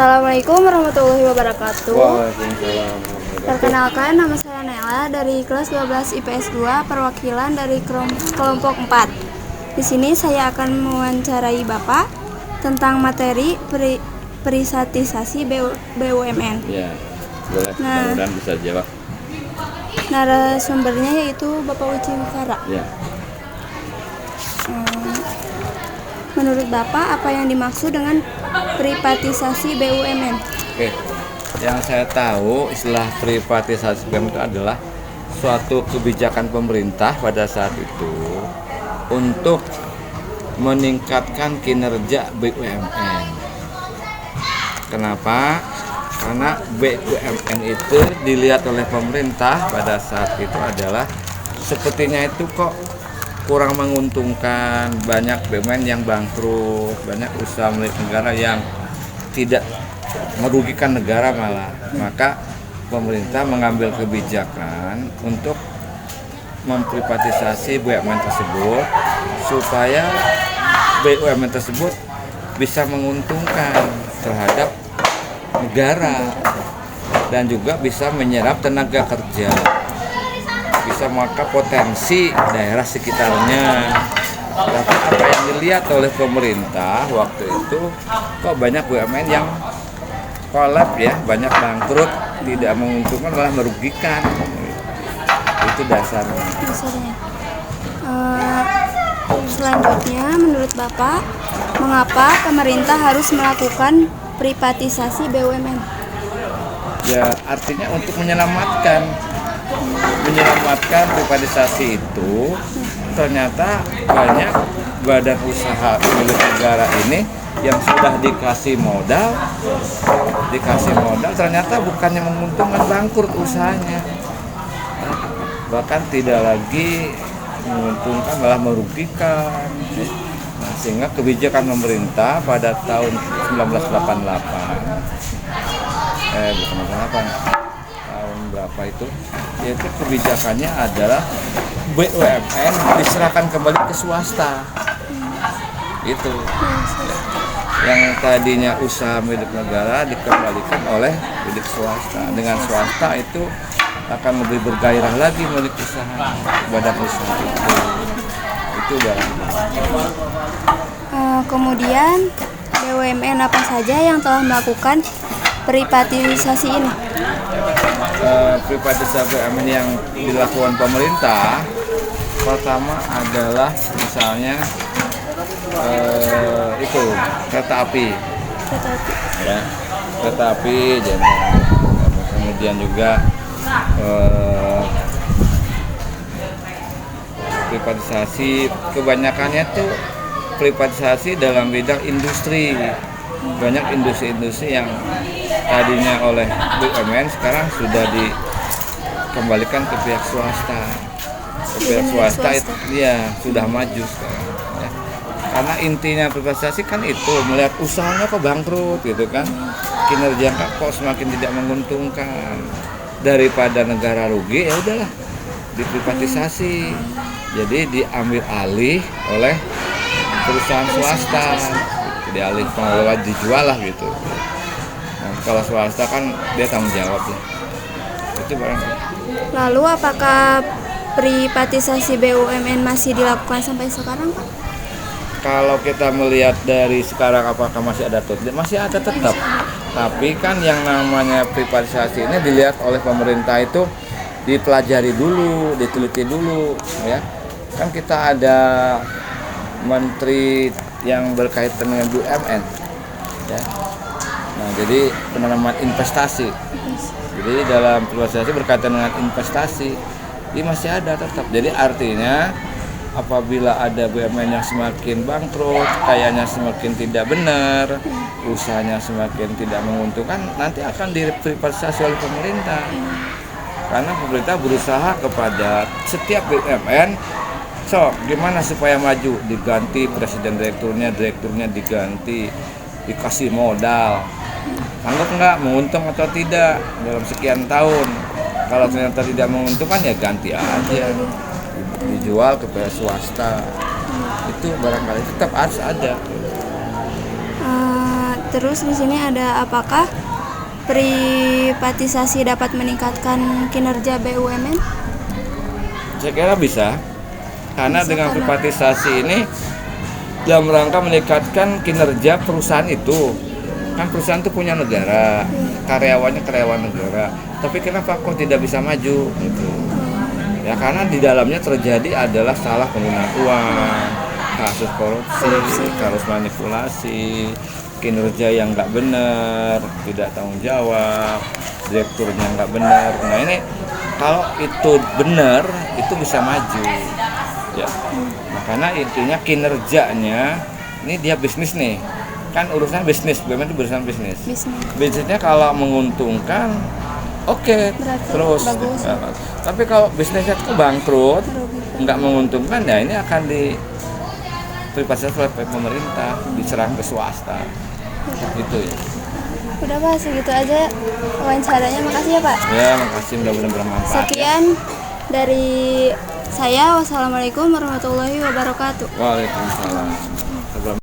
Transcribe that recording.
Assalamualaikum warahmatullahi wabarakatuh. Waalaikumsalam warahmatullahi wabarakatuh. Perkenalkan, nama saya Nela dari kelas 12 IPS 2, perwakilan dari kelompok 4. Di sini saya akan mewawancarai Bapak tentang materi privatisasi BUMN. Ya, boleh. Nah. Mudah-mudahan bisa jawab. Narasumbernya yaitu Bapak Uci Mukara. Ya. Menurut Bapak, apa yang dimaksud dengan privatisasi BUMN? Oke. Yang saya tahu istilah privatisasi BUMN itu adalah suatu kebijakan pemerintah pada saat itu untuk meningkatkan kinerja BUMN. Kenapa? Karena BUMN itu dilihat oleh pemerintah pada saat itu adalah sepertinya itu kok kurang menguntungkan, banyak BUMN yang bangkrut, banyak usaha milik negara yang tidak merugikan negara malah. Maka pemerintah mengambil kebijakan untuk memprivatisasi BUMN tersebut supaya BUMN tersebut bisa menguntungkan terhadap negara dan juga bisa menyerap tenaga kerja, bisa maka potensi daerah sekitarnya. Tapi apa yang dilihat oleh pemerintah waktu itu, kok banyak BUMN yang kolap ya, banyak bangkrut, tidak menguntungkan malah merugikan. Itu dasarnya. Selanjutnya, menurut Bapak, mengapa pemerintah harus melakukan privatisasi BUMN? Ya, artinya untuk menyelamatkan privatisasi itu. Ternyata banyak badan usaha milik negara ini yang sudah dikasih modal ternyata bukannya menguntungkan, bangkrut usahanya, bahkan tidak lagi menguntungkan malah merugikan. Nah, sehingga kebijakan pemerintah pada tahun 1988 tahun berapa itu, yaitu kebijakannya adalah BUMN diserahkan kembali ke swasta. Itu yang tadinya usaha milik negara dikembalikan oleh milik swasta. Dengan swasta itu akan lebih bergairah lagi milik usaha, badan usaha itu barang. Kemudian BUMN apa saja yang telah melakukan privatisasi ini? Privatisasi BUMN yang dilakukan pemerintah, pertama adalah misalnya itu kereta api. Ya, kereta api, kemudian juga privatisasi kebanyakannya tuh privatisasi dalam bidang industri. Banyak industri-industri yang tadinya oleh BUMN sekarang sudah dikembalikan ke pihak swasta. Pihak swasta itu ya sudah maju sekarang ya. Karena intinya privatisasi kan itu melihat usahanya kok bangkrut gitu kan, kinerja kok semakin tidak menguntungkan, daripada negara rugi ya udahlah diprivatisasi, jadi diambil alih oleh perusahaan swasta, dialih pengelola, dijual lah gitu. Nah, kalau swasta kan dia tanggung jawab ya, itu barangkali. Lalu apakah privatisasi BUMN masih dilakukan sampai sekarang, Pak? Kalau kita melihat dari sekarang apakah masih ada atau tidak, masih ada tetap. Tapi kan yang namanya privatisasi ini dilihat oleh pemerintah itu dipelajari dulu, diteliti dulu ya. Kan kita ada menteri yang berkaitan dengan BUMN ya. Nah, jadi penanaman investasi. Jadi dalam privatisasi berkaitan dengan investasi ini masih ada tetap. Jadi artinya apabila ada BUMN yang semakin bangkrut, kayaknya semakin tidak benar, usahanya semakin tidak menguntungkan, nanti akan diprivatisasi oleh pemerintah. Karena pemerintah berusaha kepada setiap BUMN, so gimana supaya maju, diganti presiden direkturnya diganti, dikasih modal, anggap enggak menguntung atau tidak dalam sekian tahun. Kalau ternyata tidak menguntungkan ya ganti aja, dijual ke pihak swasta. Itu barangkali tetap harus ada. Terus di sini ada apakah privatisasi dapat meningkatkan kinerja BUMN? Saya kira bisa, karena Bisa, dengan karena- privatisasi ini dalam rangka meningkatkan kinerja perusahaan itu. Kan perusahaan itu punya negara, karyawannya karyawan negara. Tapi kenapa kok tidak bisa maju gitu? Ya karena di dalamnya terjadi adalah salah penggunaan uang, kasus korupsi, kasus manipulasi, kinerja yang nggak benar, tidak tanggung jawab, direkturnya nggak benar. Nah ini kalau itu benar, itu bisa maju. Ya, nah, karena intinya kinerjanya ini dia bisnis nih, kan urusan bisnis, BUMN itu urusan bisnis. Bisnisnya kalau menguntungkan, oke, Berarti terus. bagus. Tapi kalau bisnisnya itu bangkrut, nggak menguntungkan, ya ini akan diprivatisasi oleh pemerintah, diserahkan ke swasta. Itu ya. Udah Pak, segitu aja wawancaranya. Makasih ya Pak. Ya, makasih, mudah-mudahan bermanfaat. Ya. Sekian dari saya. Wassalamualaikum warahmatullahi wabarakatuh. Waalaikumsalam.